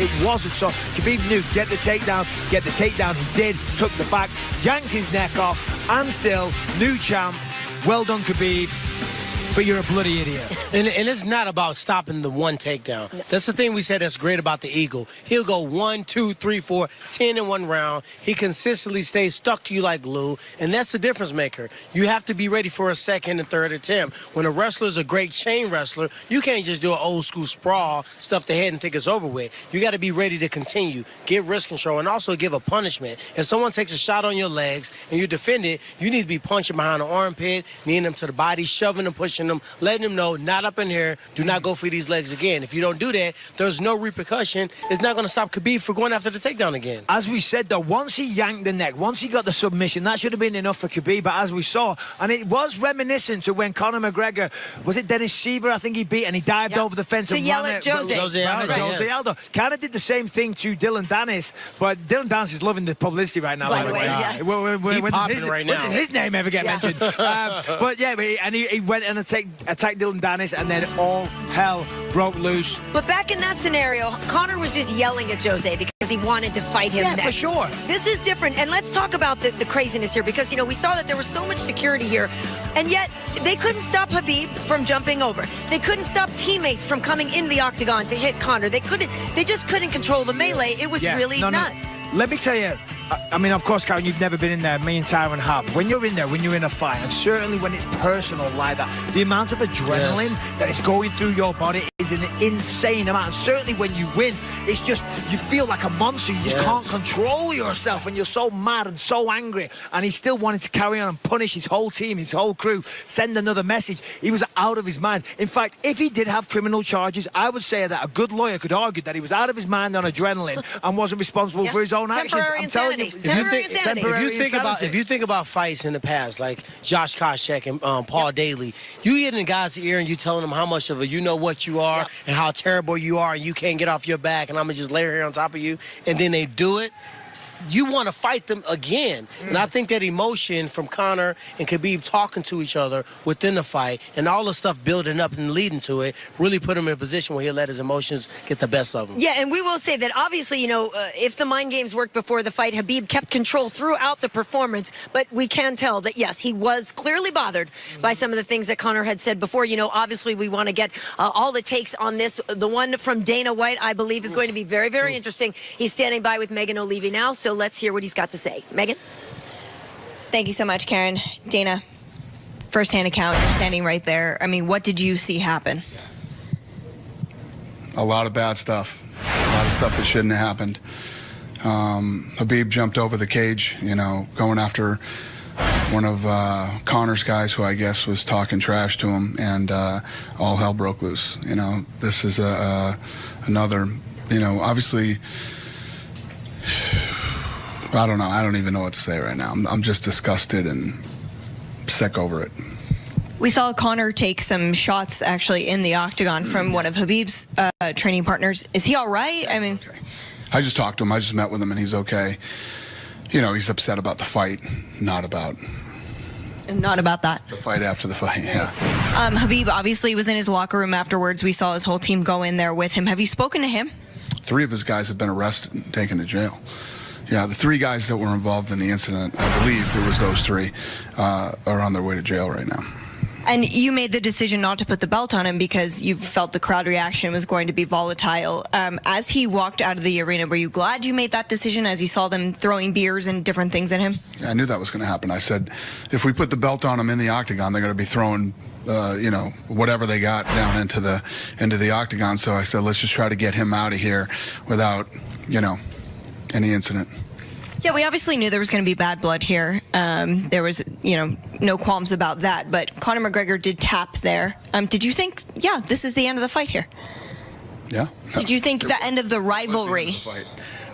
It wasn't. So Khabib knew, get the takedown. He did, took the back, yanked his neck off, and still, new champ. Well done, Khabib. But you're a bloody idiot. And it's not about stopping the one takedown. That's the thing we said that's great about the Eagle. He'll go 1, 2, 3, 4, 10 in one round. He consistently stays stuck to you like glue, and that's the difference maker. You have to be ready for a second and third attempt. When a wrestler's a great chain wrestler, you can't just do an old school sprawl, stuff the head and think it's over with. You got to be ready to continue, give wrist control, and also give a punishment. If someone takes a shot on your legs and you defend it, you need to be punching behind the armpit, kneeing them to the body, shoving them, pushing them, letting them know, not up in here, do not go for these legs again. If you don't do that, there's no repercussion. It's not going to stop Khabib from going after the takedown again. As we said, though, once he yanked the neck, once he got the submission, that should have been enough for Khabib. But as we saw, and it was reminiscent to when Conor McGregor, was it Dennis Seaver, I think he beat, and he dived over the fence and yell at Jose Aldo. Kind of did the same thing to Dylan Dennis, but Dylan Dennis is loving the publicity right now. By the way, He's popping right now. When did his name ever get mentioned? But yeah, he went and attacked Dylan Dennis, and then all hell broke loose. But back in that scenario, Conor was just yelling at Jose because he wanted to fight him next. For sure. This is different. And let's talk about the craziness here, because, you know, we saw that there was so much security here, and yet they couldn't stop Khabib from jumping over. They couldn't stop teammates from coming in the octagon to hit Conor. They just couldn't control the melee. It was really nuts. Let me tell you, I mean, of course, Karen, you've never been in there me entire and a half. When you're in there, when you're in a fight, and certainly when it's personal like that, the amount of adrenaline that is going through your body is an insane amount. And certainly when you win, it's just, you feel like a monster. You just can't control yourself, and you're so mad and so angry. And he still wanted to carry on and punish his whole team, his whole crew, send another message. He was out of his mind. In fact, if he did have criminal charges, I would say that a good lawyer could argue that he was out of his mind on adrenaline and wasn't responsible for his own actions. I'm telling you. If you think about fights in the past, like Josh Koscheck and Paul Daly, you get in the guy's ear and you telling them how much of a you know what you are and how terrible you are, and you can't get off your back, and I'm gonna just lay here on top of you, and then they do it. You want to fight them again. And I think that emotion from Conor and Khabib talking to each other within the fight and all the stuff building up and leading to it really put him in a position where he'll let his emotions get the best of him. Yeah, and we will say that obviously, you know, if the mind games worked before the fight, Khabib kept control throughout the performance, but we can tell that, yes, he was clearly bothered by some of the things that Conor had said before. You know, obviously we want to get all the takes on this. The one from Dana White, I believe, is going to be very, very interesting. He's standing by with Megan O'Leary now, so let's hear what he's got to say. Megan? Thank you so much, Karen. Dana, first-hand account, you're standing right there. I mean, what did you see happen? A lot of bad stuff. A lot of stuff that shouldn't have happened. Khabib jumped over the cage, you know, going after one of Conor's guys, who I guess was talking trash to him, and all hell broke loose. You know, this is another, you know, obviously, I don't know. I don't even know what to say right now. I'm just disgusted and sick over it. We saw Conor take some shots actually in the octagon from one of Khabib's training partners. Is he all right? I mean, okay. I just talked to him. I just met with him, and he's okay. You know, he's upset about the fight, not about that. The fight after the fight, yeah. Khabib obviously was in his locker room afterwards. We saw his whole team go in there with him. Have you spoken to him? 3 of his guys have been arrested and taken to jail. Yeah, the 3 guys that were involved in the incident, I believe it was those 3, are on their way to jail right now. And you made the decision not to put the belt on him because you felt the crowd reaction was going to be volatile. As he walked out of the arena, were you glad you made that decision as you saw them throwing beers and different things at him? Yeah, I knew that was going to happen. I said, if we put the belt on him in the octagon, they're going to be throwing you know, whatever they got down into the octagon. So I said, let's just try to get him out of here without, you know, any incident. Yeah, we obviously knew there was going to be bad blood here. There was, you know, no qualms about that. But Conor McGregor did tap there. Did you think, yeah, this is the end of the fight here? Yeah. No. Did you think the end of the rivalry?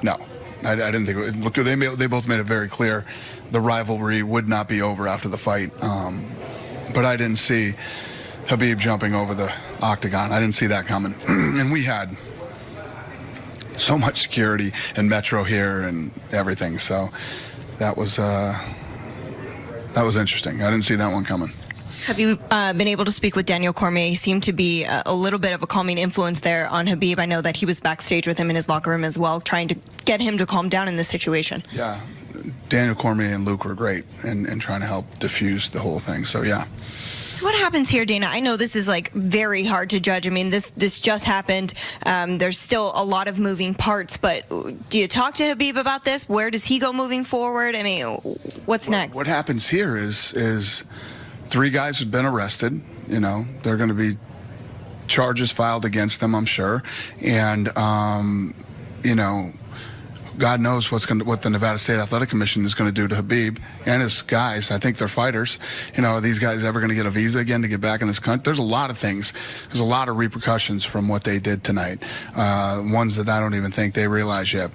No, I didn't think it would. Look, they both made it very clear the rivalry would not be over after the fight. But I didn't see Khabib jumping over the octagon. I didn't see that coming. And we had so much security and Metro here and everything. So that was interesting. I didn't see that one coming. Have you been able to speak with Daniel Cormier? He seemed to be a little bit of a calming influence there on Khabib. I know that he was backstage with him in his locker room as well, trying to get him to calm down in this situation. Yeah, Daniel Cormier and Luke were great and trying to help diffuse the whole thing. So, yeah. So what happens here, Dana? I know this is like very hard to judge. I mean, this just happened. There's still a lot of moving parts, but do you talk to Khabib about this? Where does he go moving forward? I mean, what's next? What happens here is 3 guys have been arrested. You know, they're going to be charges filed against them, I'm sure. And, you know, God knows what the Nevada State Athletic Commission is going to do to Khabib and his guys. I think they're fighters. You know, are these guys ever going to get a visa again to get back in this country? There's a lot of things. There's a lot of repercussions from what they did tonight, ones that I don't even think they realize yet.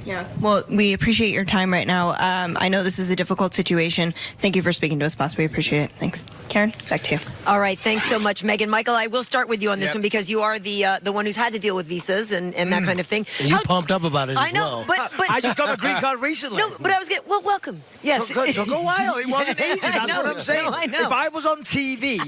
Yeah. Well, we appreciate your time right now. I know this is a difficult situation. Thank you for speaking to us, boss. We appreciate it. Thanks. Karen, back to you. All right. Thanks so much, Megan. Michael, I will start with you on this one because you are the one who's had to deal with visas and that kind of thing. And you pumped up about it I as know, well. but I just got a green card recently. No, but I was getting, well, welcome. Yes. Took a while. It wasn't easy. That's No, what I'm saying. no, I know. If I was on TV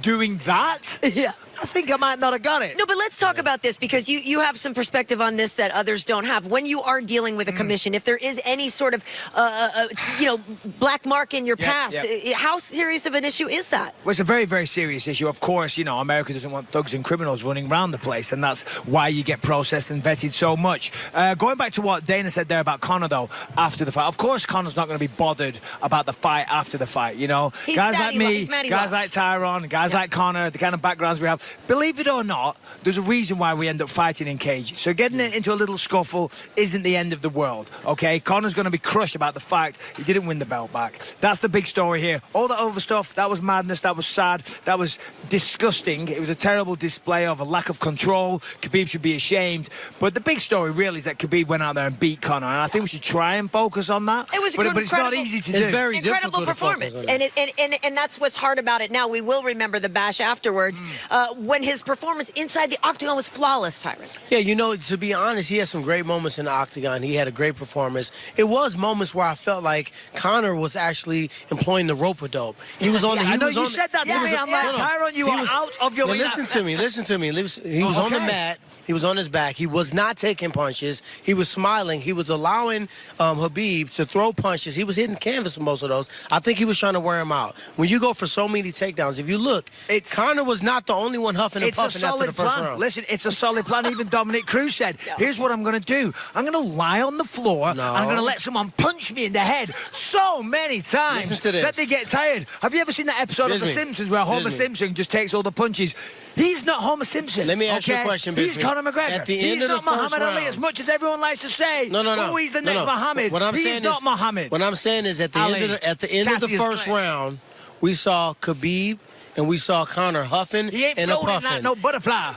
doing that, Yeah. I think I might not have got it. No, but let's talk about this because you have some perspective on this that others don't have. When you are dealing with a commission, if there is any sort of, black mark in your past, how serious of an issue is that? Well, it's a very, very serious issue. Of course, you know, America doesn't want thugs and criminals running around the place, and that's why you get processed and vetted so much. Going back to what Dana said there about Conor, though, after the fight, of course, Conor's not going to be bothered about the fight after the fight, you know? He's guys sad like he me, he's mad he guys lost. like Tyron, guys like Conor, the kind of backgrounds we have. Believe it or not, there's a reason why we end up fighting in cages. So getting into a little scuffle isn't the end of the world, okay? Conor's going to be crushed about the fact he didn't win the belt back. That's the big story here. All that other stuff, that was madness, that was sad, that was disgusting. It was a terrible display of a lack of control. Khabib should be ashamed. But the big story really is that Khabib went out there and beat Conor, and I think we should try and focus on that. It was but it's not easy to do. It's very incredible difficult to performance, focus on it. and that's what's hard about it. Now we will remember the bash afterwards when his performance inside the octagon was flawless, Tyron. Yeah, you know, to be honest, he had some great moments in the octagon. He had a great performance. It was moments where I felt like Conor was actually employing the rope-a-dope. He was on the. I know you said that to me. I'm like, Tyron, you are out of your... Now, listen to me. He was on the mat. He was on his back. He was not taking punches. He was smiling. He was allowing Khabib to throw punches. He was hitting canvas for most of those. I think he was trying to wear him out. When you go for so many takedowns, if you look, Conor was not the only one huffing and puffing after the first round. Listen, it's a solid plan. Even Dominic Cruz said, here's what I'm going to do. I'm going to lie on the floor. And I'm going to let someone punch me in the head so many times that they get tired. Have you ever seen that episode of The Simpsons where Homer Simpson just takes all the punches? He's not Homer Simpson. Let me ask you a question, He's Conor McGregor. At the end he's of not the first Muhammad Ali round. as much as everyone likes to say. No. Oh, he's the next Muhammad. He's not Muhammad. What I'm saying is at the end of the first round, we saw Khabib and we saw Conor huffing he ain't and floating puffing. like no butterfly.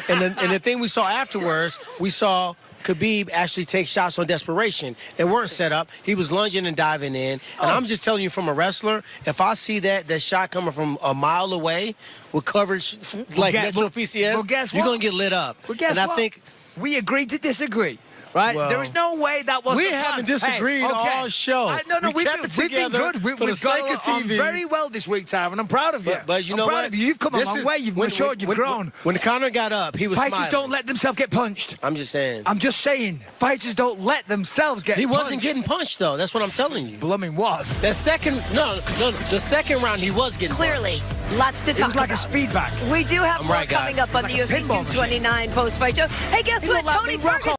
and the thing we saw afterwards, we saw Khabib actually take shots on desperation. They weren't set up. He was lunging and diving in. And I'm just telling you, from a wrestler, if I see that shot coming from a mile away with coverage like Metro PCS, you're going to get lit up. Well, guess what? I think we agreed to disagree. Right? Well, there is no way that was we haven't disagreed all show. We've been good. We've got on very well this week, Tyron. I'm proud of you. But you know what? You've come a long way. You've matured. You've grown. When Conor got up, he was Fighters smiling. don't let themselves get punched. I'm just saying. Fighters don't let themselves get punched. He wasn't getting punched, though. That's what I'm telling you. Blooming was. The second round, he was getting Clearly, punched. lots to talk about. It was like a speed back. We do have more coming up on the UFC 229 post-fight show. Hey, guess what? Tony Ferguson.